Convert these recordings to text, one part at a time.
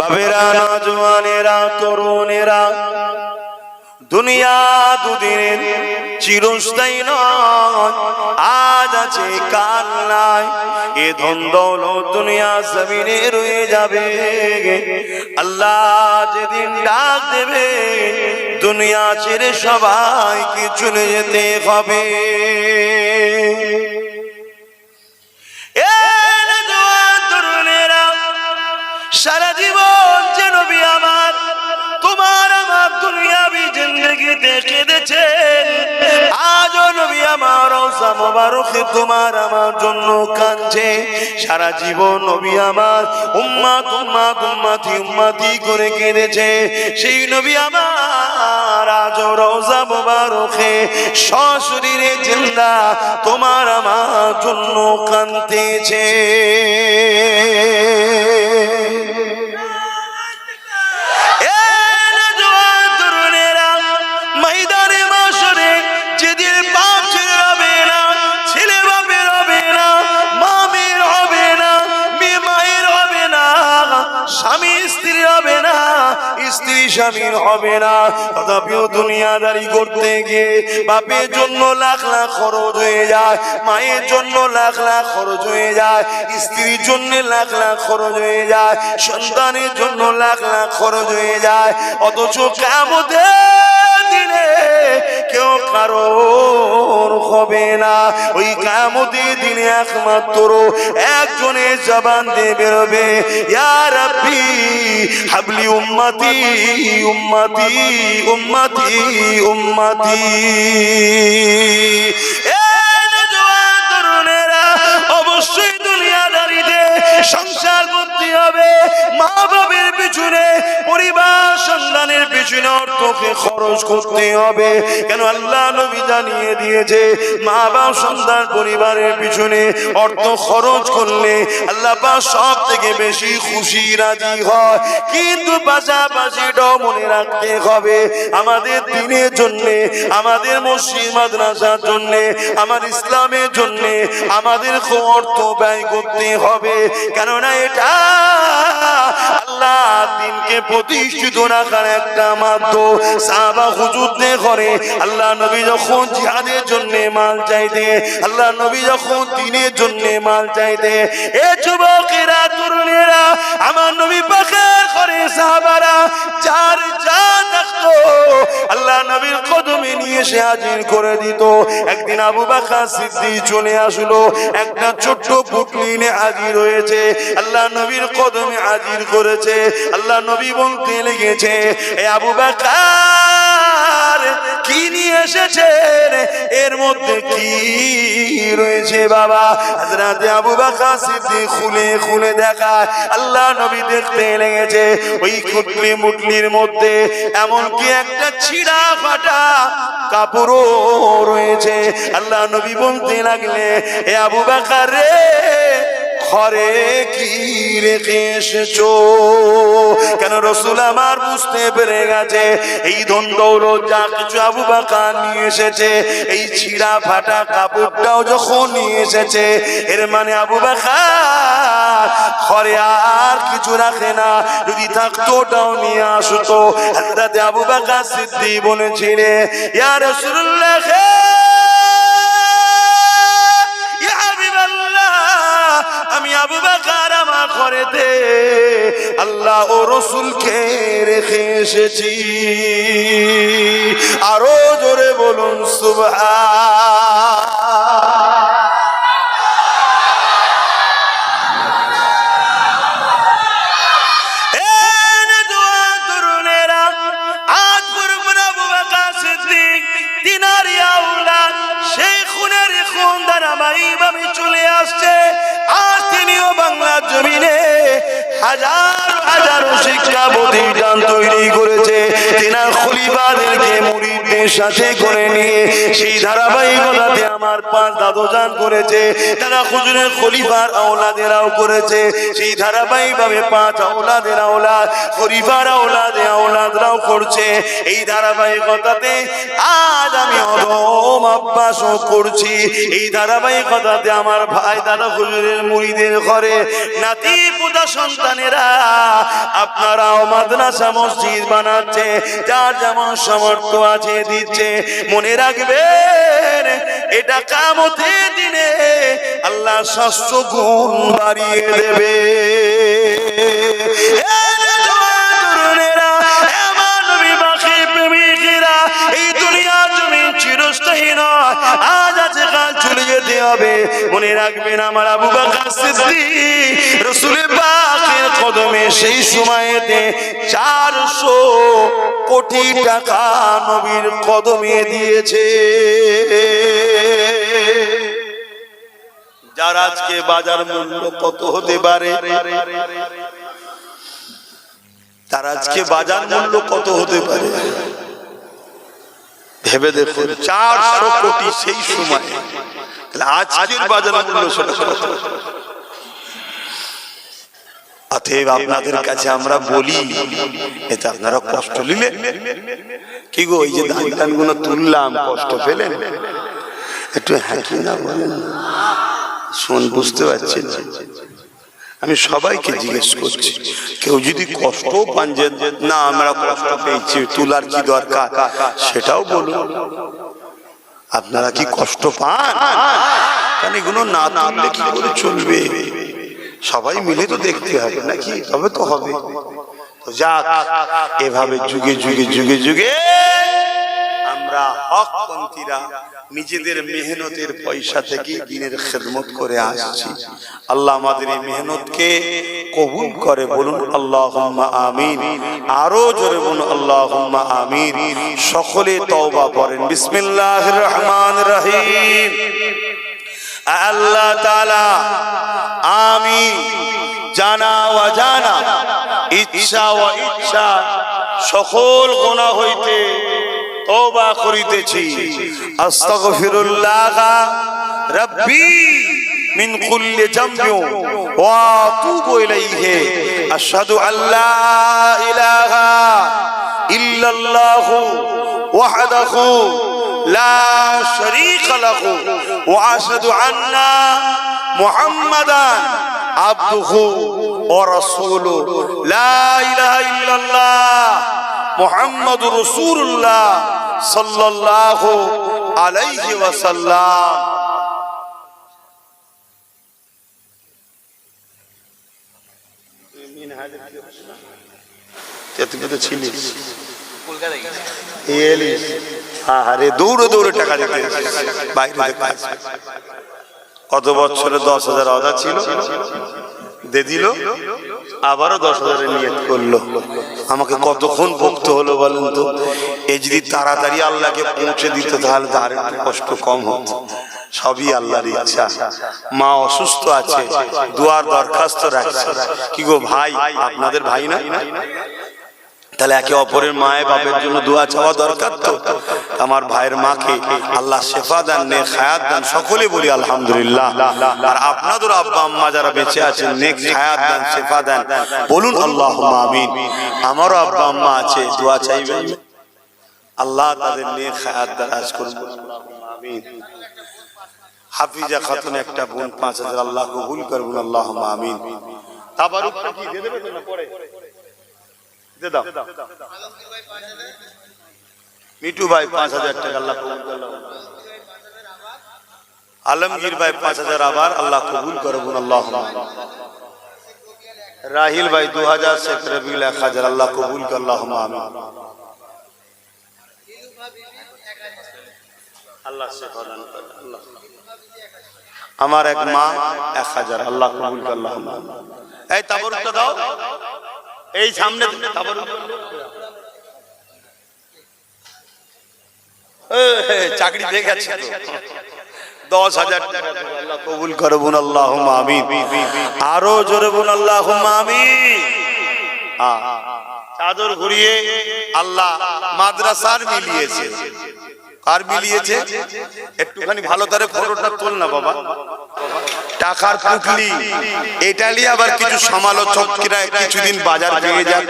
বাবেরা, নওজোয়ানেরা, তরুণেরা, দুনিয়া দুদিনের, চিরস্থায়ী নয়, আজ আছে কাল নাই। এ ধন দৌলত দুনিয়া জমিনে রয়ে যাবে। আল্লাহ যেদিন ডাক দেবে, দুনিয়া ছেড়ে সবাইকে চলে যেতে হবে। সারা জীবন যে নবী আমার, তোমার আমার দুনিয়াবি জিন্দেগিতে কেঁদেছেন, আজও নবী আমার রওজা মোবারকে তোমার আমার জন্য কাঁদছে। সারা জীবন নবী আমার উম্মত উম্মত উম্মতি উম্মতি করে কেঁদেছে। সেই নবী আমার আজও রওজা মোবারকে সশরীরে জিন্দা তোমার আমার জন্য কাঁদতেছে। স্ত্রী স্বামীর হবে না, তথাপিও দুনিয়াদারি করতে গিয়ে বাপের জন্য লাখ লাখ খরচ হয়ে যায়, মায়ের জন্য লাখ লাখ খরচ হয়ে যায়, স্ত্রীর জন্য লাখ লাখ খরচ হয়ে যায়, সন্তানের জন্য লাখ লাখ খরচ হয়ে যায়। অথচ কিয়ামতের দিনে কেউ কারোর হবে না। ওই কিয়ামতের দিনে একমাত্র একজনের জবান দিয়ে বেরোবে, ইয়া রাব্বি হাবলি উম্মতি উম্মতি উম্মতি উম্মতি। অবশ্যই দুনিয়াদারিতে সংসার করতে হবে, মা বাবার পিছনে, পরিবার সন্তানের পিছনে অর্থকে খরচ করতে হবে। কেন আল্লাহ নবী জানিয়ে দিয়েছে, মা বাবা সন্তান পরিবারের পিছনে অর্থ খরচ করলে আল্লাহ পাক সব থেকে বেশি খুশি রাজি হয়। কিন্তু পাশাপাশিটাও মনে রাখতে হবে, আমাদের দিনের জন্য, আমাদের মসজিদ মাদ্রাসার জন্য, আমার ইসলামের জন্য আমাদের অর্থ ব্যয় করতে হবে। কেননা এটা আল্লাহ দিনকে প্রতিষ্ঠিত রাখার একটা মাধ্যম। সাহাবা হুজুরদের ঘরে আল্লাহ নবী যখন জিহাদের জন্য মাল চাইতে, আল্লাহ নবী যখন দিনের জন্য মাল চাইতে, এ যুবকেরা, তরুণেরা, আমার নবী পাকের ঘরে সাহাবারা যার যা থাকতো আল্লাহ নবীর কদমে নিয়ে এসে হাজির করে দিত। একদিন আবু বকর সিদ্দিক চলে আসলো, একটা ছোট্ট পুটলি নিয়ে হাজির হয়েছে, আল্লাহ নবীর কদমে হাজির করেছে। আল্লাহ নবী বলতে লেগেছে, এ আবু বকর কি নিয়ে এসেছেন, এর মধ্যে কি রয়েছে বাবা? হযরত আবু বকর সিদ্দিক খুলে খুলে দেখায়, আল্লাহ নবী দেখতে লেগেছে ওই কুটলি মুটলির মধ্যে এমনকি একটা ছিঁড়া ফাটা কাপড়ও রয়েছে। আল্লাহ নবী বলতে লাগলে, এ আবু বকর রে, ঘরে কি রেখে এসেছো? কেন রাসূল আমার বুঝতে পেরে গেছে এই ধন দৌলত যা কিছু আবু বকর নিয়ে এসেছে, এই ছিঁড়া ফাটা কাপড়টাও যখন নিয়ে এসেছে, এর মানে আবু বকর ঘরে আর কিছু রাখে না, যদি থাকতো ওটাও নিয়ে আসতো। হযরত আবু বকর সিদ্দিক বলেছিলেন, ইয়া রাসূলুল্লাহ, আমি আবু বকর আমার ঘরেতে আল্লাহ ও রাসূলকে রেখে এসেছি। আরো জোরে বলুন সুবহান। চলে আসছে, আজ তিনিও বাংলার জমিনে হাজার হাজার শিক্ষা প্রতিষ্ঠান তৈরি করেছে। তিনার খলিফাদেরকে মুরিদদের সাথে করে নিয়ে সেই ধারাবাহিকতাতে আমার পাঁচ দাদুজান করেছে, তারা হুজুরের খলিফার আওলাদেরাও করেছে, সেই ধারাবাহিকভাবে পাঁচ আওলাদের আওলাদ, খলিফার আওলাদে আওলাদরাও করছে। এই ধারাবাহিকতাতে আজ আমি অদম অভ্যাসও করছি। এই ধারাবাহিকতাতে আমার ভাই দাদা হুজুরের মুরিদের ঘরে নাতি পুতা সন্তানেরা আপনারা মাদ্রাসা মসজিদ বানাচ্ছে, যার যেমন সামর্থ্য আছে দিচ্ছে। মনে রাখবেন এটা কিয়ামতের দিনে আল্লাহ 700 গুণ বাড়িয়ে দেবে। এই দুনিয়া জমিন চিরস্থায়ী নয়, আজ আছে কাল চলে যেতে হবে। মনে রাখবেন আমার আবু বকর সিদ্দিক রাসূলের পাকের কদমে সেই সময়েতে 400 কোটি টাকা নবীর কদমে দিয়েছে। যার আজকে বাজার মূল্য কত হতে পারে, তার আজকে বাজার মূল্য কত হতে পারে ভেবে দেখুন। 400 কোটি সেই সময়, আজকের বাজার মূল্য সেটা কত? অতএব আপনাদের কাছে আমরা বলি, এটা আপনারা কষ্ট নিলেন কি গো? এই যে দান গুলো তুললাম, কষ্ট পেলেন? একটু হ্যাঁ কি না বলেন, শোন, বুঝতে পারছি না। আমি সবাইকে জিজ্ঞেস করছি, কেউ যদি কষ্ট পান যে না আমরা কষ্ট পেয়েছি, তোলার কি দরকার, সেটাও বলুন। আপনারা কি কষ্ট পান? কারণ এগুলো না তুললে কি করে চলবে? সবাই মিলে তো দেখতে হবে নাকি, তবে তো হবে। তো যাক, এভাবে যুগে যুগে যুগে যুগে আমরা হকপন্থীরা নিজেদের মেহনতের পয়সা থেকে দ্বীনের খেদমত করে আসছি। আল্লাহ আমাদের এই মেহনতকে কবুল করে, বলুন আল্লাহুম্মা আমিন। আরো জোরে বলুন আল্লাহুম্মা আমিন। সকলে তওবা করেন। বিসমিল্লাহির রহমানির রহিম। আল্লাহ তাআলা আমি জানা ওয়া জানা, ইচ্ছা ওয়া ইচ্ছা সকল গুনাহ হইতে তওবা করিতেছি। আস্তাগফিরুল্লাহ রাব্বি মিন কুল্লি যামবি ওয়া আতুবু ইলাইহি। আশহাদু আল্লা ইলাহা ইল্লাল্লাহু ওয়াহদাহু লা শারীকা লাহু ওয়া আশহাদু আন্না মুহাম্মাদান আবদুহু ওয়া রাসূলুহু। লা ইলাহা ইল্লাল্লাহ মুহাম্মাদুর রাসূলুল্লাহ সাল্লাল্লাহু আলাইহি ওয়াসাল্লাম। দৌড়ে দৌড়ে টাকা দিতে কত বছরে 10,000 আদা ছিল, দিয়ে দিল, আবারও 10,000 নিয়ত করলো। আমাকে কতক্ষণ ভুগতে হলো বলেন তো? এই যদি তাড়াতাড়ি আল্লাহকে পৌঁছে দিত তাহলে তার একটু কষ্ট কম হতো। সবই আল্লাহর ইচ্ছা। মা অসুস্থ আছে, দোয়ার দরখাস্ত রাখছে। কি গো ভাই, আপনাদের ভাই না? তাহলে একে অপরের মায়ের বাপের জন্য দোয়া চাওয়া দরকার তো। আমার ভাইয়ের মাকে আল্লাহ শেফা দান, নেক হায়াত দান, সকলে বলি আলহামদুলিল্লাহ। আর আপনাদের আব্বা আম্মা যারা বেঁচে আছেন, নেক হায়াত দান, শেফা দান, বলুন আল্লাহুম্মা আমিন। আমারও আব্বা আম্মা আছে, দোয়া চাইবেন, আল্লাহ তাদের নেক হায়াত দারাজ করুন, আমিন। হাফিজা খাতুন একটা বোন, 5,000 আল্লাহ কবুল করুন, আল্লাহুম্মা আমিন। তাবারুকটা কি দিয়ে দেবে না পরে? মিটু ভাই 5,000 টাকা আল্লাহ কবুল করুন। আলমগীর ভাই 5,000 আবার আল্লাহ কবুল করুন, আল্লাহুম্মা। রাহিল ভাই 2,000, শেখ রবিউল 1,000 আল্লাহ কবুল করুন, আল্লাহুম্মা আমিন। আল্লাহ শেফা দান করেন, আল্লাহ। আমার এক মা 1,000 আল্লাহ কবুল করুন, আল্লাহুম্মা। এই তাবারুকটা দাও, এই সামনে চাকরি পেয়ে গেছে, 10,000 টাকা আল্লাহ কবুল করুন, আল্লাহুম্মা আমিন। আরো জোরে বলুন আল্লাহুম্মা আমিন। চাদর ঘুরিয়ে আল্লাহ মাদ্রাসার মিলিয়েছে। কার মিলিয়েছে? একটুখানি ভালো করে ফটোটা তোল না বাবা। টাকার পুটলি এটা নিয়ে আবার কিছু সমালোচকরা কিছুদিন বাজার ভেঙে যাক,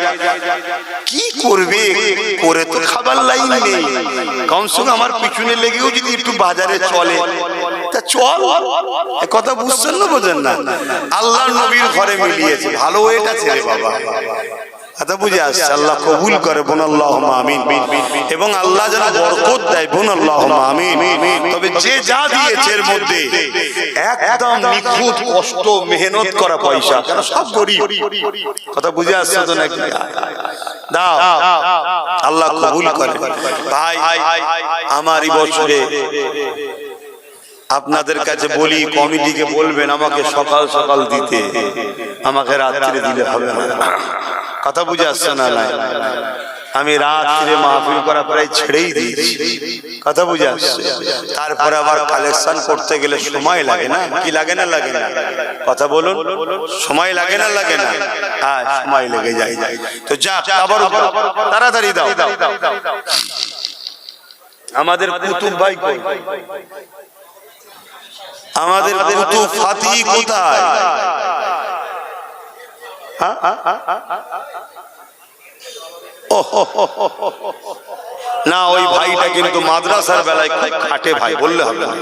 কি করবে? করে তো খাবার লাইন নেই, কমসে কম আমার পিছনে লেগেও যদি একটু বাজারে চলে তা চল। কথা বুঝছেন না, বোঝেন না? আল্লাহর নবীর ঘরে মিলিয়েছে, ভালো এটা ছেলে বাবা। কথা বুঝে আসছে? আল্লাহ কবুল করে, বোন আল্লাহুম্মা আমিন। এবং আল্লাহ যেন বরকত দেয়, বোন আল্লাহুম্মা আমিন। তবে যে যা দিয়েছে এর মধ্যে একদম নিখুঁত কষ্ট মেহনত করা পয়সা, কেন সব গরিব। কথা বুঝে আসছে তো নাকি? দাও, আল্লাহ কবুল করে। ভাই আমার এই বছরে আপনাদের কাছে বলি, কমিটিকে বলবেন আমাকে সকাল সকাল দিতে, আমাকে রাত্রে দিলে হবে না। কথা বুঝে আসছে না? আমি রাত্রে মাহফিল করা প্রায় ছেড়েই দিয়েছি। কথা বুঝে আসছে? তারপরে আবার কালেকশন করতে গেলে সময় লাগে না? কি লাগে না? লাগে না? কথা বলুন, সময় লাগে না? লাগে না? হ্যাঁ, সময় লেগে যায়। তো যা, আবার তাড়াতাড়ি দাও। আমাদের কুতুব ভাই কই? আমাদের কুতুব ফাতি কোথায়? না, ওই ভাইটা কিন্তু মাদ্রাসার বেলায় খুব খাটে ভাই, বললে হবে না।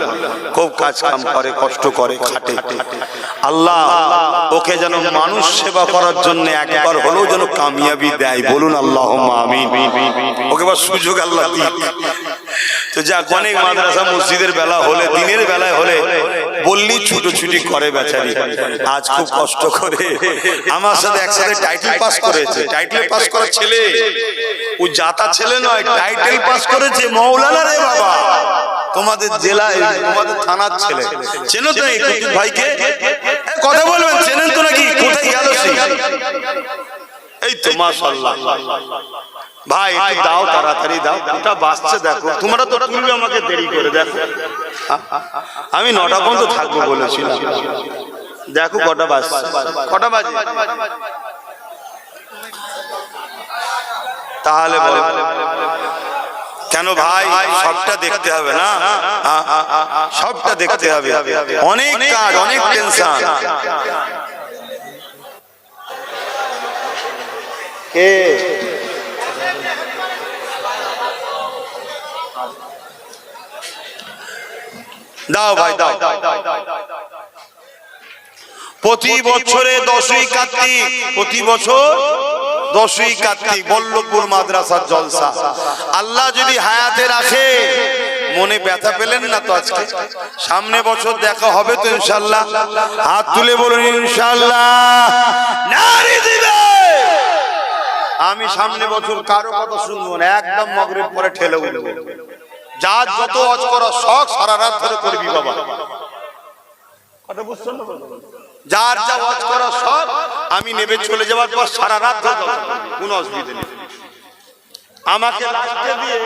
খুব কাজ কাম করে, কষ্ট করে, খাটে। আল্লাহ ওকে যেন মানুষ সেবা করার জন্য একবার হলেও যেন কামিয়াবি দেয়, বলুন আল্লাহুম্মা আমিন। ওকে বা সুযোগ আল্লাহ দিক। তো যা, অনেক মাদ্রাসা মসজিদের বেলা হলে, দিনের বেলায় হলে বললি ছুটোছুটি করে বেচারি। আজ খুব কষ্ট করে আমার সাথে একসাথে টাইটেল পাস করেছে। টাইটেল পাস করা ছেলে, ও জাতা ছেলে নয়, টাইটেল পাস করেছে মাওলানা রে বাবা, তোমাদের জেলায়, তোমাদের থানার ছেলে। চেনো তো এই কুতুব ভাইকে? কথা বলবেন, চেনেন তো নাকি? কোথায় গেল সে? এই তো মাশাআল্লাহ। ভাই একটু দাও, তাড়াতাড়ি দাও, ওটা বাজছে দেখো। তোমরা তো তুলবে, আমাকে দেরি করে দেখো। আমি 9টা পর্যন্ত থাকবো বলেছিলাম, দেখো কটা বাজছে। কটা বাজে? তাহলে বলো কেন ভাই? সবটা দেখতে হবে না? সবটা দেখতে হবে। অনেক কাজ, অনেক টেনশন। কে দাও ভাই, দাও। প্রতি বছরে 10ই কার্তিক, প্রতি বছর 10ই কার্তিক বল্লভপুর মাদ্রাসার জলসা। আল্লাহ যদি হায়াতে রাখে, মনে ব্যথা পেলেন না তো আজকে? সামনে বছর দেখা হবে তো ইনশাআল্লাহ? হাত তুলে বলুন ইনশাআল্লাহ। নারী দিবে। আমি সামনে বছর কারো কথা শুনবো না, একদম মাগরিব পরে ঠেলে উঠবো। যার যত ওয়াজ করা শখ সারা রাত ধরে করবি বাবা। কথা বুঝছেন না? যার যা ওয়াজ করা শখ, আমি নেবে চলে যাওয়ার পর সারা রাত ধরে কোনো অসুবিধা নেই। আমাকে লাস্টে দিয়ে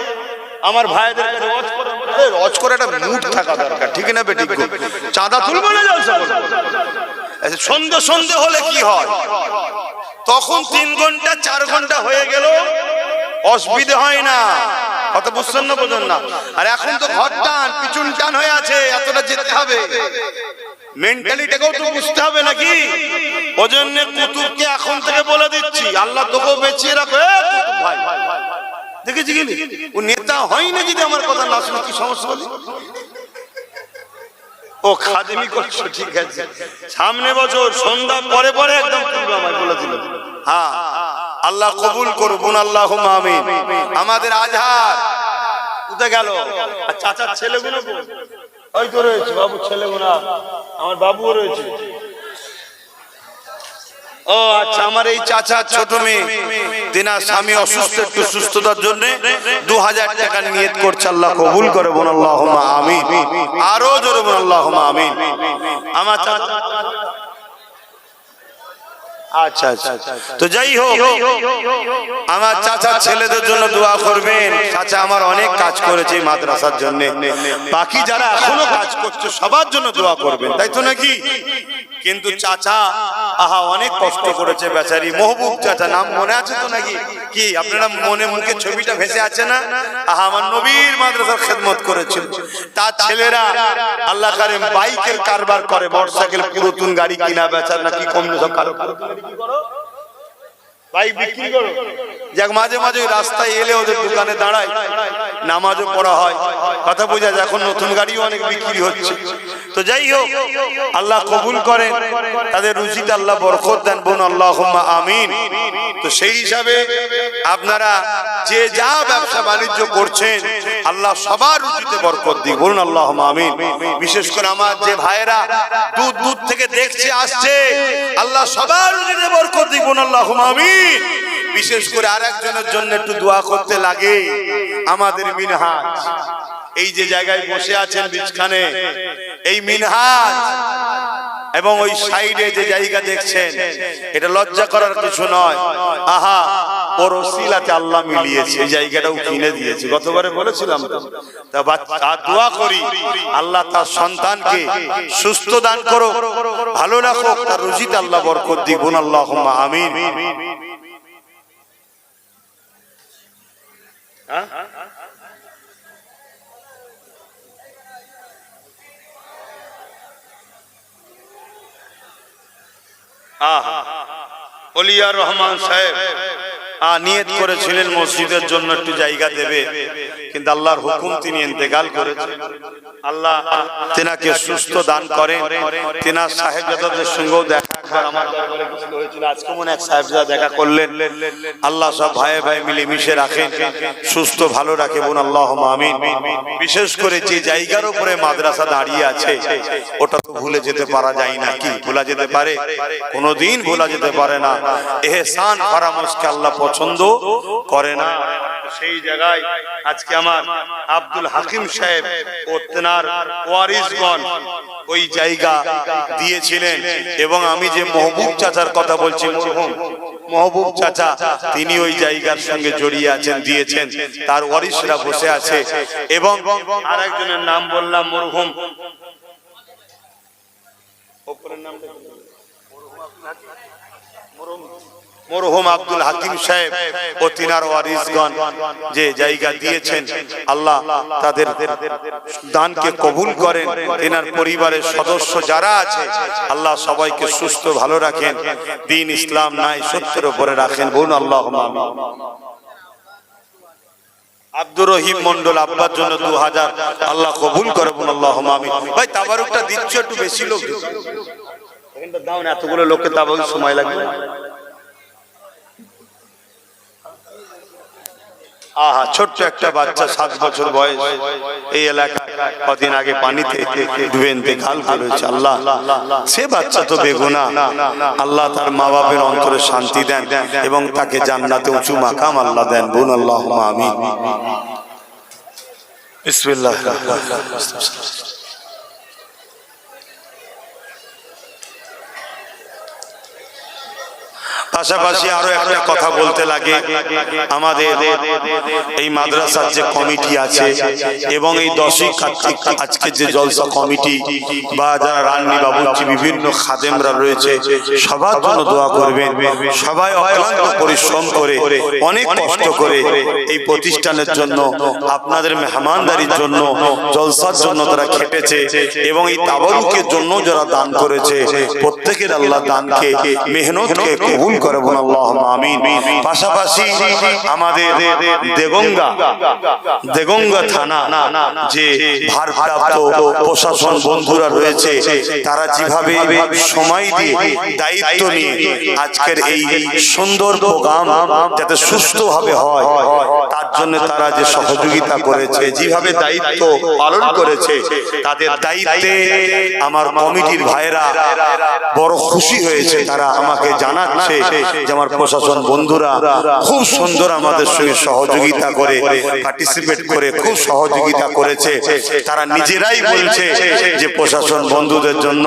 আমার ভাইদের কাছে ওয়াজ করে, ওয়াজ করে একটা মুড থাকা দরকার, ঠিক না বেটি? চাঁদা তুলবো না, জলসা করব। সন্ধ্যে সন্ধ্যে হলে কি হয়, তখন 3 ঘন্টা 4 ঘন্টা হয়ে গেল, অসুবিধা হয় না। কথা বুঝছেন না? বোঝেন না? আর এখন তো ঘর টান, পিছন টান হয়ে আছে, এতটা যেতে হবে। মেন্টালিটাকেও তো বুঝতে হবে নাকি? ওজন্য কুতুবকে এখন থেকে বলে দিচ্ছি, আল্লাহ তোকেও বেঁচিয়ে রাখো। কুতুব ভাই দেখেছি কি ও নেতা হয় না, যদি আমার কথা না শুনে কি সমস্যা হলো? ও খাদেমি করছো, ঠিক আছে। সামনে বছর সন্ধ্যা পরে পরে একদম তুলবে, আমায় বলে দিল। হ্যাঁ, আল্লাহ কবুল করুন, আল্লাহুম্মা আমিন। আমাদের আজহার কোথায় গেল? আর চাচার ছেলেগুলো ওই তো রয়েছে, বাবু ছেলেগুলো, আমার বাবুও রয়েছে। ও আচ্ছা, আমার এই চাচা ছোট মেয়ে, তিনার স্বামী অসুস্থ, একটু সুস্থতার জন্য 2000 টাকা নিয়ত করছে। আল্লাহ কবুল করে, বলুন আল্লাহুম্মা আমিন। আরো জোরে বলুন আল্লাহুম্মা আমিন। আমার চাচা, আচ্ছা আচ্ছা, তো যাই হোক, আমার চাচার ছেলেদের জন্য দোয়া করবেন। চাচা আমার অনেক কাজ করেছে মাদ্রাসার জন্য, বাকি যারা এখনো কাজ করছে সবার জন্য দোয়া করবেন, তাই তো নাকি? কিন্তু চাচা আহা অনেক কষ্ট করেছে বেচারি। মহবুব চাচা নাম মনে আছে তো নাকি? কি আপনারা মনে মুখে ছবিটা ভেসে আছে না? আহা আমার নবীর মাদ্রাসার খেদমত করেছিল। তার ছেলেরা আল্লাহ কারিম বাইকের কারবার করে, মোটরসাইকেল, পুরাতন গাড়ি কিনা বেচার নাকি কম সব কারো বাইক বিক্রি করো। যাক, মাঝে মাঝে রাস্তায় এলে ওদের দোকানে দাঁড়ায়, নামাজও পড়া হয়। কথা বোঝা যায়। এখন নতুন গাড়িও অনেক বিক্রি হচ্ছে। তো যাই হোক, আল্লাহ কবুল করেন, তাদের রুজিতে আল্লাহ বরকত দেন, বলুন আল্লাহুম্মা আমিন। তো সেই হিসাবে আপনারা যে যা ব্যবসা বাণিজ্য করছেন আল্লাহ সবার রুজিতে বরকত দিক, বলুন আল্লাহুম্মা আমিন। বিশেষ করে আমার যে ভাইরা দূর দূর থেকে দেখছে আসছে, আল্লাহ সবার রুজিতে বরকত দিক, বলুন আল্লাহুম্মা আমিন। বিশেষ করে আরেকজনের জন্য একটু দোয়া করতে লাগে, আমাদের মিনহাজ এই যে জায়গায় বসে আছেন বিছখানে, এই মিনহাজ এবং ওই সাইডে যে জায়গা দেখছেন, এটা লজ্জা করার কিছু নয়। আহা, ওর ওসিলাতে আল্লাহ মিলিয়েছে, এই জায়গাটাও কিনে দিয়েছে, গতবারে বলেছিলাম। তা দোয়া করি আল্লাহ তার সন্তানকে সুস্থ দান করো, ভালো রাখো, তার রুজিতে আল্লাহ বরকত দিক, বলুন আল্লাহুম্মা আমিন। ওলিয়া রহমান সাহেব নিয়ত করেছিলেন মসজিদের জন্য একটু জায়গা দেবে, কিন্তু আল্লাহর হুকুম তিনি ইন্তেকাল করেছেন। আল্লাহ তেনাকে সুস্থ দান করেন। তেনার সাহেবজাদাদের সঙ্গেও দেখা আমার দরবারে কিছু হয়েছিল, আজকে মনে এক সাহেবজাদা দেখা করলেন। আল্লাহ সব ভাই ভাই মিলে মিশে রাখেন, সুস্থ ভালো রাখে, বোন আল্লাহুম্মা আমিন। বিশেষ করে যে জায়গার উপরে মাদ্রাসা দাঁড়িয়ে আছে ওটা তো ভুলে যেতে পারা যায় না, কি ভোলা যেতে পারে? কোনোদিন ভোলা যেতে পারে না। এহসান ফারামুসকে আল্লাহ পছন্দ করে না। সেই জায়গায় আজকে আমার আব্দুল হাকিম সাহেব ও তেনার ওয়ারিসগণ ওই জায়গা দিয়েছিলেন, এবং আমি যে মহবুব চাচার কথা বলছি, মহবুব চাচা তিনি ওই জায়গার সঙ্গে জড়িয়ে আছেন, দিয়েছেন, তার ওয়ারিসরা বসে আছে। এবং আরেকজনের নাম বললাম, মরহুম, মরহুম আব্দুল হাকিম সাহেব ও তিনার ওয়ারিসগণ যে জায়গা দিয়েছেন, আল্লাহ তাদের দানকে কবুল করেন। তিনার পরিবারের সদস্য যারা আছে আল্লাহ সবাইকে সুস্থ ভালো রাখেন, দ্বীন ইসলাম নাই সত্যের উপরে রাখেন, বলুন আল্লাহুম্মা আমিন। আব্দুর রহিম মন্ডল আব্বার জন্য 2000 আল্লাহ কবুল করে, বলুন আল্লাহুম্মা আমিন। ভাই তাবারুকটা দিচ্ছ, একটু বেশি লোক দাও না, এতগুলো লোককে তাবারুক সময় লাগবে। আহা, ছোট্ট একটা বাচ্চা 7 বছর বয়স, এই এলাকায় কদিন আগে পানিতে ডুবে ইন্তেকাল করেছে। আল্লাহ সে বাচ্চা তো বেগুনাহ, আল্লাহ তার মা বাপের অন্তরে শান্তি দেন এবং তাকে জান্নাতে উঁচু মাকাম আল্লাহ দেন, বলুন আল্লাহুম্মা আমিন। বিসমিল্লাহির রহমানির রহিম। পাশাপাশি আরো একটা কথা বলতে লাগে, আমাদের এই মাদ্রাসার যে কমিটি আছে এবং এই 10ই কার্তিক আজকে যে জলসা কমিটি বা যারা রান্নি বাবুর্চি বিভিন্ন খাদেমরা রয়েছে, সবার জন্য দোয়া করবেন। সবাই অক্লান্ত পরিশ্রম করে অনেক কষ্ট করে এই প্রতিষ্ঠানের জন্য, আপনাদের মেহমানদারির জন্য, জলসার জন্য তারা খেটেছে, এবং এই তাবারুকের জন্য যারা দান করেছে, প্রত্যেকের আল্লাহ দানকে মেহনতকে কবুল করে, বলুন আল্লাহুম্মা আমিন। পাশাপাশি আমাদের দেগঙ্গা থানা যে ভারপ্রাপ্ত প্রশাসন বন্ধুরা রয়েছে, তারা যেভাবে সময় দিয়ে দায়িত্ব নিয়ে আজকের এই সুন্দর প্রোগ্রাম যাতে সুস্থভাবে হয় তার জন্য তারা যে সহযোগিতা করেছে, যেভাবে দায়িত্ব পালন করেছে, তাদের দায়িত্বে আমার কমিটির ভাইরা বড় খুশি হয়েছে। তারা আমাকে জানাচ্ছে যে আমার প্রশাসন বন্ধুরা খুব সুন্দর আমাদের সঙ্গে সহযোগিতা করে, পার্টিসিপেট করে খুব সহযোগিতা করেছে। তারা নিজেরাই বলছে যে প্রশাসন বন্ধুদের জন্য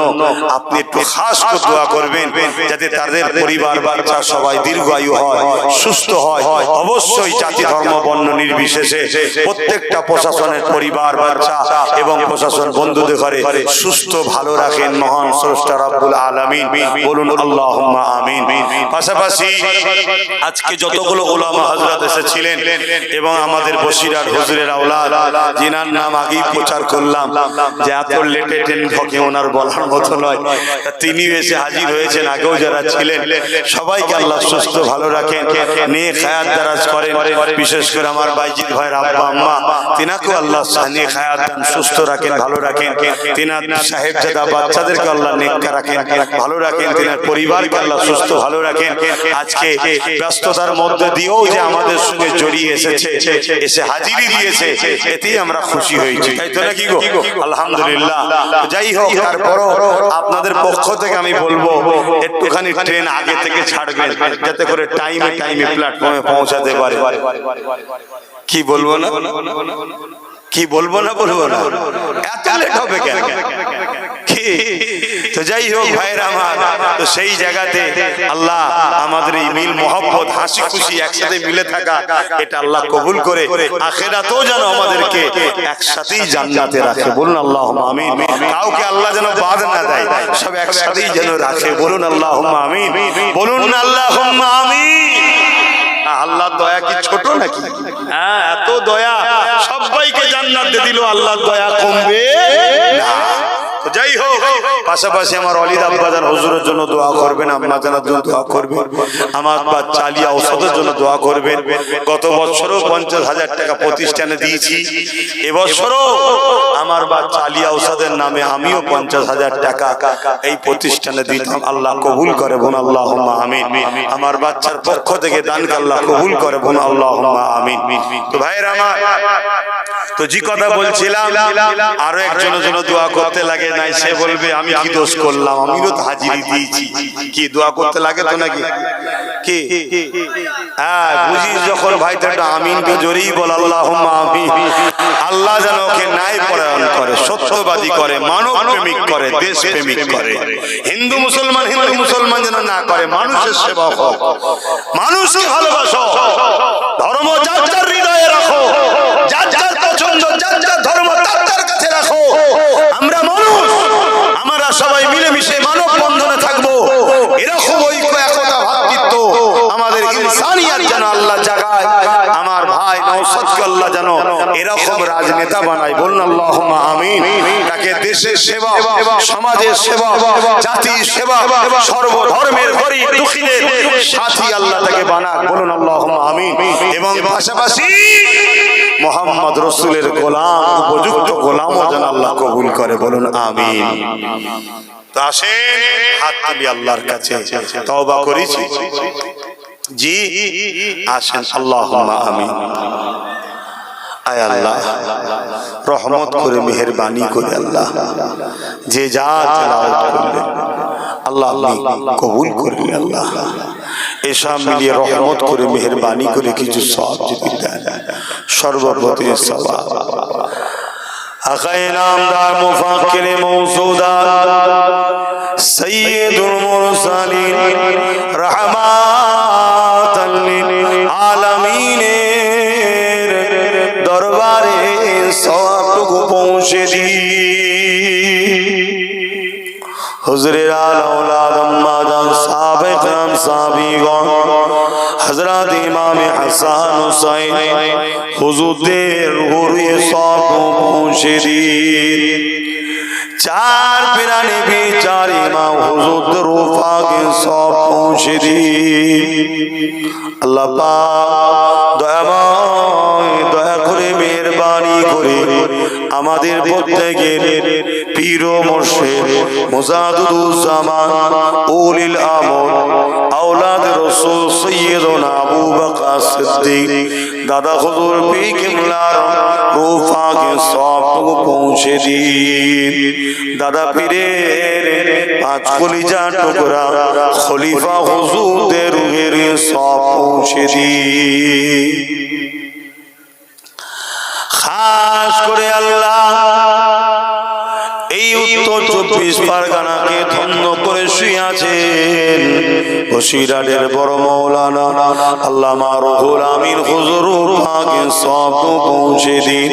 আপনি একটু খাস করে দোয়া করবেন, যাতে তাদের পরিবার বাচ্চা সবাই দীর্ঘায়ু হয়, সুস্থ হয়। অবশ্যই জাতি ধর্ম বর্ণ নির্বিশেষে প্রত্যেকটা প্রশাসনের পরিবার বাচ্চা এবং প্রশাসন বন্ধুদের ঘরে সুস্থ ভালো রাখেন মহান স্রষ্টা রব্বুল আলামিন, বলুন আল্লাহুম্মা আমিন। পাশাপাশি আজকে যতগুলো ওলামা হযরত এসেছিলেন এবং আমাদের বসিরহাট হুজুরের আওলাদ যিনার নাম আগেই প্রচার করলাম যে এত লেটে ট্রেন ঢোকে ওনার বলার মতো নয়, তিনি এসে হাজির হয়েছেন। আগেও যারা ছিলেন সবাইকে আল্লাহ সুস্থ ভালো রাখেন, নেক হায়াত দারাজ করেন। বিশেষ করে আমার বাইজিদ ভাইয়ের আব্বা আম্মা তিনাকেও আল্লাহ নেক হায়াত দান, সুস্থ রাখেন, ভালো রাখেন। তিনার সাহেবজাদা বাচ্চাদেরকে আল্লাহ নেককার রাখেন, ভালো রাখেন। তিনার পরিবারকে আল্লাহ সুস্থ ভালো রাখেন। আজকে ব্যস্ততার মধ্যে দিয়েও যে আমাদের সঙ্গে জড়িয়ে এসেছে, এসে হাজিরি দিয়েছে, এতেই আমরা খুশি হয়েছি, তাই তো নাকি গো? আলহামদুলিল্লাহ। যাই হোক, তারপরও আপনাদের পক্ষ থেকে আমি বলবো একটুখানি ট্রেন আগে থেকে ছাড়বেন যাতে করে টাইমে টাইমে প্ল্যাটফর্মে পৌঁছাতে পারে। কি বলবো না, কি বলবো না, বলবো না, এত লেট হবে কেন? তো যাই হোক ভাইরা আমার, তো সেই জায়গাতে আল্লাহ আমাদের এই মিল মোহাম্মত হাসি খুশি একসাথে মিলে থাকা, এটা আল্লাহ কবুল করে আখিরাতেও যেন আমাদেরকে একসাথেই জান্নাতে রাখে। বলুন আল্লাহুম্মা আমিন। কাউকে আল্লাহ যেন বাদ না দেয়, সব একসাথেই যেন রাখে। বলুন আল্লাহুম্মা আমিন, বলুন আল্লাহুম্মা আমিন। আল্লাহর দয়া কি ছোট নাকি? হ্যাঁ, এত দয়া, সবাইকে জান্নাতে দিল, আল্লাহর দয়া কমবে না। যাই হোক, পাশাপাশি আমার ওয়ালিদ আব্বাজান হুজুরের জন্য দোয়া করবেন, আম্মাজানের জন্য দোয়া করবেন, আমার বাচ্চা আলিয়া ঔষধের জন্য দোয়া করবেন। গত বছরও 50,000 টাকা প্রতিষ্ঠানে দিয়েছি, এবছরও আমার বাচ্চা আলিয়া ঔষধের নামে আমিও 50,000 টাকা এই প্রতিষ্ঠানে দিতাম। আল্লাহ কবুল করে, বোন আল্লাহুম্মা আমিন। আমার বাচ্চার পক্ষ থেকে দানকে আল্লাহ কবুল করে, বোন আল্লাহুম্মা আমিন। তো ভাইরা আমার, তো যে কথা বলছিলাম, আরো একজনের জন্য দোয়া করতে লাগে নাই, সে বলবে আমি কি দোষ করলাম, আমিও তো হাজিরি দিয়েছি। কি দোয়া করতে লাগে তো নাকি? কি হ্যাঁ, বুঝি যখন ভাই তো আমিনকে জোরেই বল, আল্লাহুম্মা আমিন। আল্লাহ যেন ওকে ন্যায় পরায়ণ করে, সত্যবাদী করে, মানব প্রেমিক করে, দেশ প্রেমিক করে। হিন্দু মুসলমান হিন্দু মুসলমান যেন না করে, মানুষের সেবা হোক, মানুষকে ভালোবাসো, ধর্ম যার যার হৃদয়ে রাখো, যার যার পছন্দ, যার যার ধর্ম তার তার কাছে রাখো। আমরা মানুষ, আমরা সবাই মিলেমিশে মানব বন্ধনে থাকবো। এরকম ঐক্য, একতা, ভ্রাতৃত্ব আমাদের ইনসানিয়াত যেন আল্লাহ জাগায়। আমার ভাই নওশাদকে আল্লাহ যেন এরকম রাজনেতা বানায়। বলুন আল্লাহুম্মা আমিন। তাকে দেশের সেবা, সমাজের সেবা, জাতির সেবা, সর্বধর্মের গরীব দুঃখীদের সাথী আল্লাহ তাকে বানাক। বলুন আল্লাহুম্মা আমিন। এবং পাশাপাশি মুহাম্মদ রাসূলের গোলাম, উপযুক্ত গোলামও যেন আল্লাহ কবুল করে। বলুন আমিন। তো আসেন হাত তুলি আল্লাহর কাছে, তওবা করেছি জি, আসেন আল্লাহুম্মা আমিন। আয় আল্লাহ, রহমত করে, মেহেরবানি করে আল্লাহ যে যা তেলাওয়াত করলেন আল্লাহ আপনি কবুল করলেন। আল্লাহ এসব মিলিয়ে রহমত করে, মেহেরবানি করে কিছু সওয়াব যদি দেন, সর্বপ্রতি সওয়াব। আকায়ে নামদার মুফাক্কিরে মওজুদাত সাইয়্যিদুল মুরসালিন রাহমাতাল লিল আলামিনের দরবারে সওয়াবটুকু পৌঁছে দিন। হুজুরের আওলাদ আম্মাজান সাহাবায়ে کرام সাহাবীগণ, হযরত ইমাম হাসান হুসাইন হুজুরদের রুহে সওয়াব পৌঁছে দিন। চার পিরানে भी চার ইমাম হুজুরদের রূপাকে সওয়াব পৌঁছে দিন। আল্লাহ পাক দয়াময়, দয়া করে, মেহেরবানি করে আমাদের প্রত্যেকের পীর ও মুর্শিদ মুজাদ্দিদুজ্জামান উলিল আমর আওলাদ রাসূল সাইয়্যিদুনা আবু বকর সিদ্দিক দাদা হুজুর পীর কিবলার রূপাকে সওয়াব পৌঁছে দিন। দাদা পীরের পাঁচ কলিজা টুকরা খলিফা হুজুরদের রূহের সওয়াব পৌঁছে দিন। খাস করে আল্লাহ এই উত্তর 24 পরগনাকে ধন্য করে শুয়ে আছেন বসিরহাটের বড় মাওলানা আল্লামা রুহুল আমিন হুজুর পাকে সব পৌঁছে দিন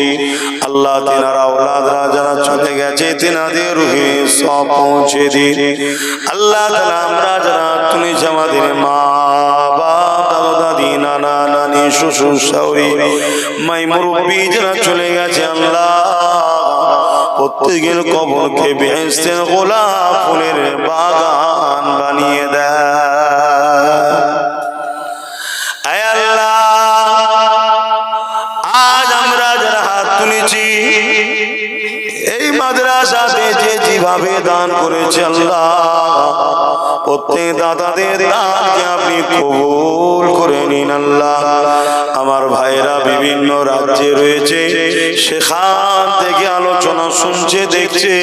আল্লাহ। তেনার আওলাদরা যারা চলে গেছে তেনাদের রুহে সব পৌঁছে দিন আল্লাহ তাআলা। আমরা যারা তুমি আমাদের মা বাপ দাদা দাদি নানা নানি শ্বশুর শাশুড়ি মাই মুরব্বি যারা চলে গেছে আল্লাহ প্রত্যেকের কবরকে বেহেশতের গোলাপ ফুলের বাগান বানিয়ে দেয়। আয় আল্লাহ, আজ আমরা যারা হাত তুলেছি এই মাদ্রাসাতে যে যেভাবে দান করেছে আল্লাহ প্রত্যেক দাদাদের দানকে আপনি কবুল করে নিন আল্লাহ। আমার ভাইরা বিভিন্ন রাজ্যে রয়েছে, সেখান থেকে আলোচনা শুনছে দেখছে,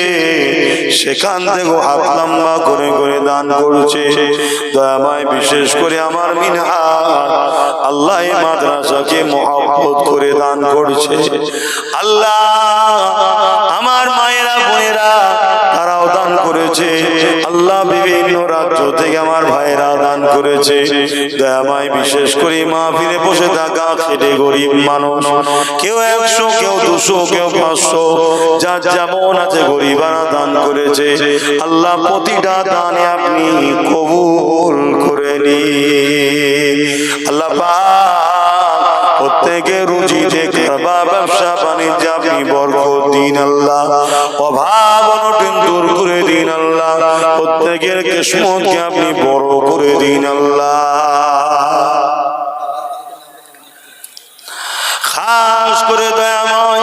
সেখান থেকে হাত লম্বা করে করে দান করছে। দয়াময় বিশেষ করে আমার মিনহাজ আল্লাহ এই মাদ্রাসাকে মহব্বত করে দান করছে আল্লাহ। আমার মায়েরা বোনেরা তারাও দান করেছে আল্লাহ। বিভিন্ন রাজ্য থেকে আমার ভাইরা দান করেছে। দয়াময় বিশেষ করে মাহফিলে বসে থাকা খেটে গরিব মানুষ, কেউ 100 কেউ 200 কেউ 500 যার যেমন আছে গরিবারা দান করেছে আল্লাহ। প্রতিটা দানে আপনি কবুল করে নিন আল্লাহ পাক। প্রত্যেকের রুজিতে কারবা ব্যবসা বাণিজ্য আপনি বরকত দিন আল্লাহ। অভাব অনটন দূর করে দিন আল্লাহ। প্রত্যেকের কিসমতকে আপনি বড় করে দিন আল্লাহ। খাস করে দয়াময়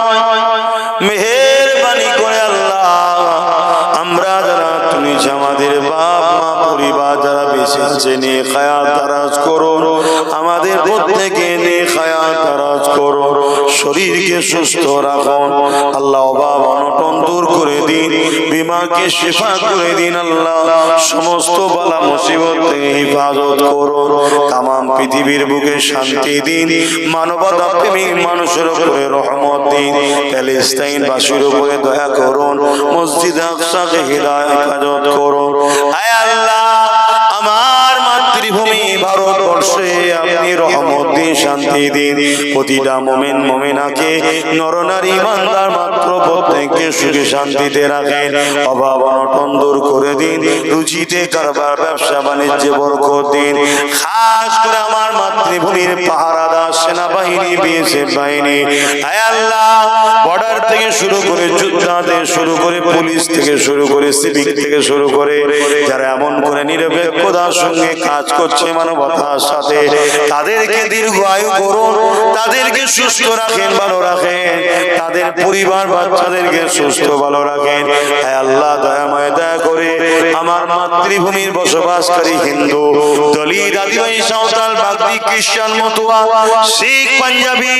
মেহেরবানি করে আল্লাহ আমরা যারা তুমি আমাদের বাপ মা পরিবার যারা বেঁচে আছে নেক হায়াত দারাজ করো। আমাদের প্রত্যেকে নেক হায়াত দারাজ করো। শরীরকে সুস্থ রাখো আল্লাহ। অভাব অনটন দূর করে দিন, বিমারকে শিফা করে দিন আল্লাহ। সমস্ত বালা মুসিবত থেকে হেফাজত করো। তামাম পৃথিবীর বুকে শান্তি দিন। মানবতা প্রেমিক মানুষের উপরে রহমত দিন। প্যালেস্তাইন বাসীর উপরে দয়া করুন। মসজিদ আকসাকে হিদায়াত হেফাজত করুন। আয় আল্লাহ, আমার মাতৃভূমি ভারতবর্ষে আপনি রহমত দিন, শান্তি দিন। প্রতিটা মুমিন মুমিনাকে নরনারী ইমানদার মাত্র প্রত্যেককে সুখে শান্তিতে রাখেন। অভাব অনটন দূর করে দিন। রুজিতে কারবার ব্যবসা বাণিজ্যে বরকত দিন। খাস করে আমার মাতৃভূমির পাহারাদার সেনাবাহিনী বিএসএফ বাহিনী আয় আল্লাহ, বর্ডার থেকে শুরু করে যোদ্ধাদের শুরু করে পুলিশ থেকে শুরু করে সিভিক থেকে শুরু করে যারা এমন করে নিরপেক্ষতার সঙ্গে কাজ করছে মানবতার সাথে, তাদেরকে দীর্ঘ আয়ু করুন, তাদেরকে সুস্থ রাখেন, ভালো রাখেন, তাদের পরিবার বাচ্চাদেরকে সুস্থ ভালো রাখেন। হে আল্লাহ, দয়াময় দয়া করে আমার মাতৃভূমির বসবাসকারী হিন্দু, দলিত, আদিবাসী, সাঁওতাল, বাগদি, খ্রিস্টান, মতুয়া, শিখ, পাঞ্জাবি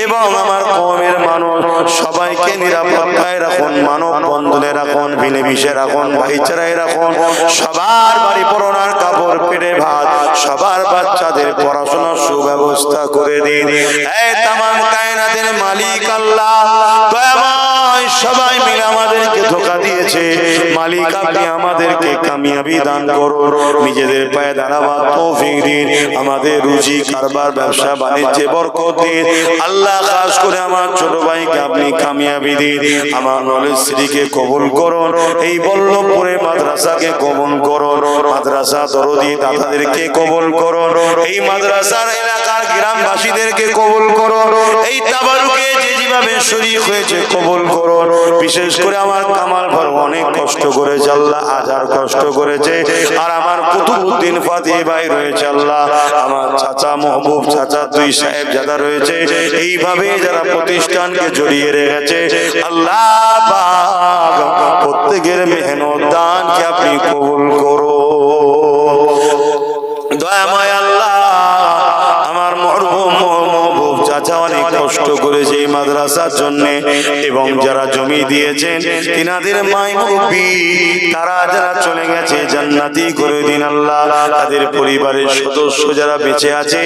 এবং আমার কওমের মানুষ সবাইকে নিরাপত্তায় রাখুন, মানব বন্ধনে রাখুন, মিলেমিশে রাখুন, ভাইচারায় রাখুন। সবার বাড়ি পরনার কাপড়, পেটে ভাত, সবার বাচ্চাদের পড়াশোনার সুব্যবস্থা করে দিন। হে তামাম কায়নাতের মালিক আল্লাহ, দয়াময় সবাই মিলে আমাদেরকে ধোঁকা দিয়েছে, মালিক আপনি আমাদেরকে কামিয়াবি দান করুন। নিজেদের পায়ে দাঁড়াবার তৌফিক দিন। আমাদের রুজি কারবার ব্যবসা বাণিজ্যে বরকত দিন আল্লাহ। খাস করে আমার ছোট ভাইকে আপনি কামিয়াবি দিন। আমার নলেজ স্ত্রীকে কবুল করুন। এই বল্লভপুরে মাদ্রাসাকে কবুল করুন। মাদ্রাসা দরদি দাদাদেরকে কবুল করুন। এই মাদ্রাসার এলাকার গ্রামবাসীদেরকে কবুল করুন। এই তাবারুকে যে যেভাবে শরীক হয়েছে কবুল করুন। বিশেষ করে আমার কামাল ভাই অনেক কষ্ট করেছে আল্লাহ, হাজার কষ্ট করেছে। আর আমার কুতুবউদ্দিন ফাতিহ ভাই রয়েছে আল্লাহ, আমার চাচা মাহবুব চাচা, দুই সাহেব যারা রয়েছে, এইভাবে যারা প্রতিষ্ঠানকে জড়িয়ে রেখেছে আল্লাহ পাক প্রত্যেকের মেহনত দানকে আপনি কবুল করো। দয়াময় আল্লাহ, আমার মরহুম মাহবুব চাচা অনেক কষ্ট করেছে এই মাদ্রাসার জন্য এবং যারা জমি দিয়েছেন তিনাদের মাই মুরব্বি তারা যারা চলে গেছে জান্নাতি করে দিন আল্লাহ। তাদের পরিবারের সদস্য যারা বেঁচে আছে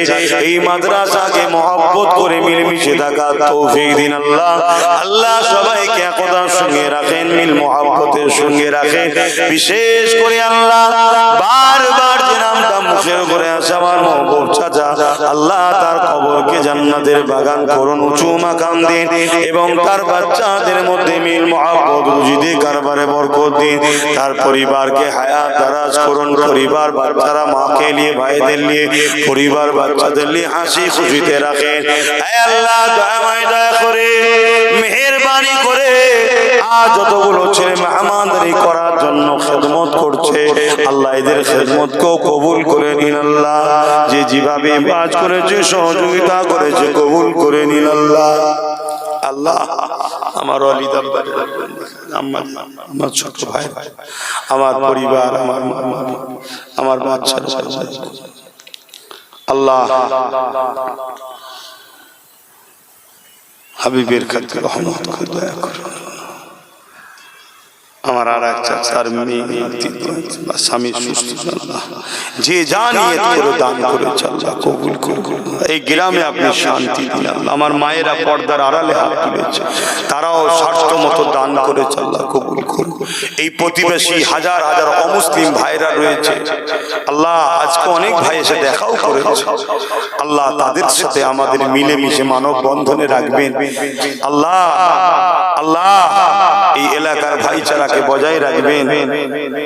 এই মাদ্রাসাকে মহব্বত করে মিলেমিশে থাকার তৌফিক দিন আল্লাহ। আল্লাহ সবাইকে একতার সঙ্গে রাখেন, মিল মহব্বতের সঙ্গে রাখেন। বিশেষ করে আল্লাহ বারবার যে নামটা মুখের উপরে আসে আমার মহবুব চাচা, আল্লাহ তার কবরকে জান্নাতের বাগান করুন, উঁচু মাকাম দিন এবং তার বাচ্চাদের মধ্যে মিল মহব্বত রুজিদে কারবারে বরকত দিন। তার পরিবারকে হায়াত দারাজ করুন, পরিবার বাচ্চারা মাকে নিয়ে ভাইদের নিয়ে পরিবার বাচ্চাদের নিয়ে হাসি খুশিতে রাখেন। হে আল্লাহ দয়া করে মেহেরবানি করে আজ যতগুলো ছেলে মেহমানদারি করার জন্য খেদমত করছে আল্লাহ এদের খেদমতকেও কবুল করে নিন আল্লাহ। যে যেভাবে কাজ করেছে সহযোগিতা করেছে কবুল করে নিন আল্লাহ। আল্লাহ আমার ওয়ালিদ আমার ছোট ভাই আমার পরিবার আমার বাচ্চারা আল্লাহ হাবিবের খাতিরে রহমত করে দয়া করুন। আমার আর এক চাচার মেয়ে স্বামী সুস্থ আল্লাহ যে জানিয়ে করে দান করেছে আল্লাহ কবুল করুন। এই গ্রামে আপনি শান্তি দিন আল্লাহ। আমার মায়েরা পর্দার আড়ালে হাত তুলেছে, তারাও স্বার্থ মতো দান করেছে আল্লাহ কবুল করুন। এই প্রতিবেশী হাজার হাজার অমুসলিম ভাইরা রয়েছে আল্লাহ, আজকে অনেক ভাই এসে দেখাও করেছে আল্লাহ, তাদের সাথে আমাদের মিলেমিশে মানব বন্ধনে রাখবেন আল্লাহ। আল্লাহ এই এলাকার ভাইচারাকে বজায় রাখবেন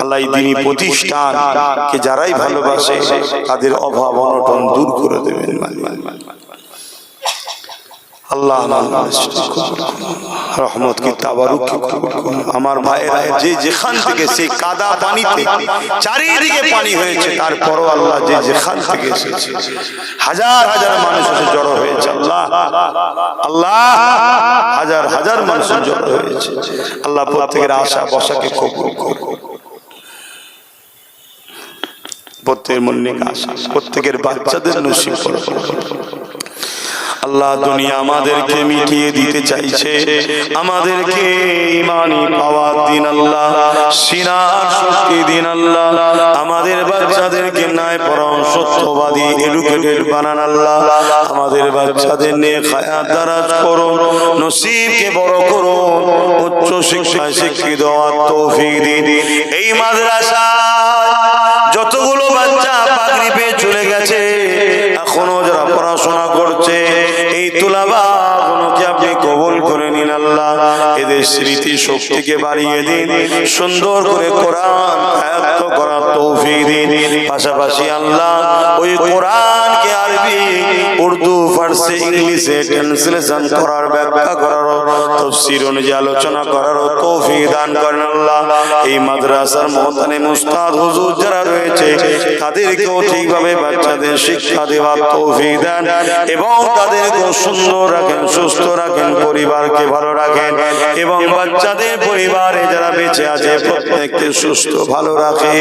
আল্লাহ। এই দিনী প্রতিষ্ঠানকে যারাই ভালোবাসে তাদের অভাব অনটন দূর করে দেবেন আল্লাহ। রহমত কি তাবারুক আমার ভাইয়েরা যে যেখান থেকে সেই কাদা পানিতে চারিদিকে পানি হয়েছে তারপরও আল্লাহ যে যেখান থেকে এসেছে হাজার হাজার মানুষ এসে জড়ো হয়েছে আল্লাহ। আল্লাহ হাজার হাজার মানুষ জড়ো হয়েছে আল্লাহ। প্রত্যেকের আশা বসাকে কবুল করুন, প্রত্যেকের মনে আশা প্রত্যেকের বাচ্চাদের নসিব করুন আল্লাহ। দুনিয়া আমাদেরকে মিটিয়ে দিতে চাইছে, আমাদেরকে ঈমানি পাওয়ার দিন আল্লাহ, সিনার শক্তি দিন আল্লাহ। আমাদের বাচ্চাদেরকে ন্যায় পরায়ণ সত্যবাদী এডুকেটেড বানান আল্লাহ। আমাদের বাচ্চাদের নিয়ে হায়াত দারাজ করুন, নসিবকে বড় করুন, উচ্চ শিক্ষায় শিক্ষিত হওয়ার তৌফিক দিন। এই মাদ্রাসায় যতগুলো বাচ্চা পাগড়ি পেয়ে চলে গেছে এখনো যারা পড়াশোনা করছে এই তুলাবাগুলোকে আপনি কবুল করে নিন আল্লাহ। এদের স্মৃতি শক্তিকে বাড়িয়ে দিন, সুন্দর করে কোরআন আয়াত্ত করার তৌফিক দিন। পাশাপাশি আল্লাহ ওই কোরআনকে আরবি উর্দু ফার্সি ইংলিশে ট্রান্সলেশন করার ব্যাখ্যা করার তাফসীর অনুযায়ী আলোচনা করার তৌফিক দান করেন আল্লাহ। এই মাদ্রাসার মুহতামিম উস্তাদ হুজুর যারা রয়েছে তাদেরকেও ঠিকভাবে বাচ্চাদের শিক্ষা দেওয়ার তৌফিক দেন এবং তাদেরকে সুন্দর রাখেন, সুস্থ রাখেন, পরিবারকে ভালো রাখেন এবং বাচ্চাদের পরিবারে যারা বেঁচে আছে প্রত্যেককে সুস্থ ভালো রাখে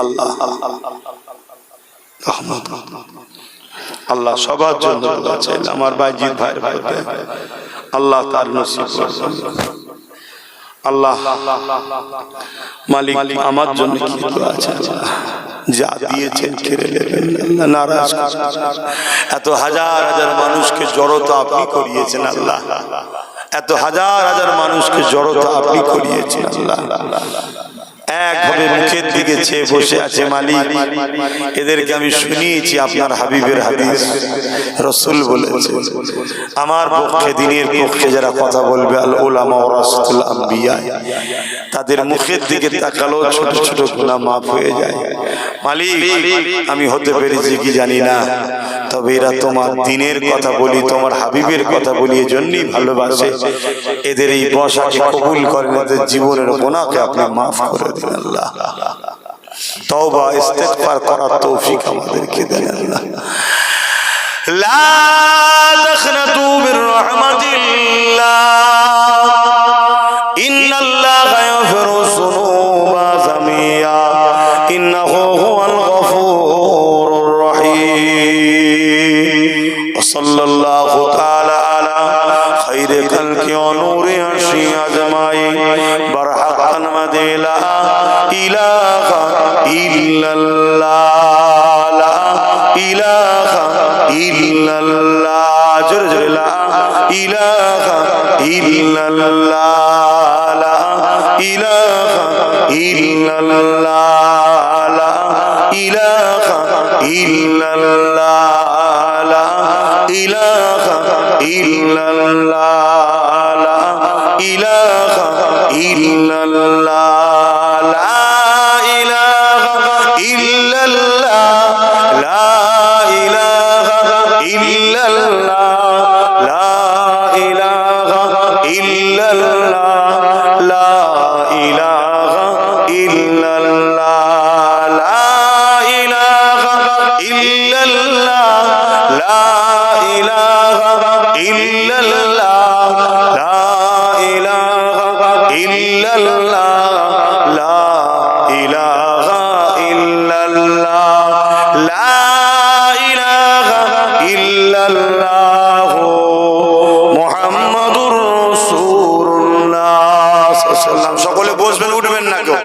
আল্লাহ। আল্লাহ সবার জন্য আমার বাইজিৎ ভাই আল্লাহ তার নসিব আল্লাহ। মালিক আমার জন্য কি আছে যা দিয়েছেন কেড়ে নেবেন না, নারাজ। এত হাজার হাজার মানুষকে জড়তা আপনি করিয়েছেন আল্লাহ, এত হাজার হাজার মানুষকে জড়তা আপনি করিয়েছেন আল্লাহ। একভাবে মুখের দিকে চেয়ে বসে আছে মালিক। এদেরকে আমি শুনিয়েছি আপনার হাবিবের হাদিস, রাসূল বলেছেন আমার পক্ষে দিনের পক্ষে যারা কথা বলবে আল উলামা ওয়ারাসাতুল আম্বিয়া, তাদের মুখের দিকে তাকালো ছোট ছোট গুনাহ মাফ হয়ে যায়। মালিক আমি হতে পেরেছি কি জানি না, তবে এরা তোমার দিনের কথা বলি, তোমার হাবিবের কথা বলি, এজন্যই ভালোবাসে। এদের এই বসাকে কবুল করেন, এদের জীবনের গুনাহকে আপনি মাফ করে দিন আল্লাহ। তওবা ইস্তিগফার করার তৌফিক আমাদেরকে দেন আল্লাহ। লা তাখনাতু মির রাহমাতিল্লাহ, ইন্নাল্লাহা ইয়াগফিরু যুনুবা জামিয়া, ইন্নাহু হুয়াল গফুরুর রহিম। সাল্লাল্লাহু তাআলা আলা খায়রে খালকি ওয়া নূরি আরশি আজমাই বারহাকান মাদিলা ইলাহা ইল্লাল্লাহ লা ইলাহা ইল্লাল্লাহ জোরে জোরে লা ইলাহা ইল্লাল্লাহ লা ইলাহা ইল্লাল্লাহ লা ইলাহা ইল্লাল্লাহ লা ইলাহা ইল্লাল্লাহ লা ইলাহা ইল্লাল্লাহ লা ইলাহা ইল্লাল্লাহ লা ইলাহা ইল্লাল্লাহ লা ইলাহা ইল্লাল্লাহ লা ইলাহা ইল্লাল্লাহ লা ইলাহা ইল্লাল্লাহ লা ইলাহা ইল্লাল্লাহ লা ইলাহা ইল্লাল্লাহ লা ইলাহা ইল্লাল্লাহ লা ইলাহা ইল্লাল্লাহ মুহাম্মাদুর রাসূলুল্লাহ সাল্লাল্লাহু আলাইহি ওয়াসাল্লাম। সকলে বসবেন, উঠবেন না কেউ।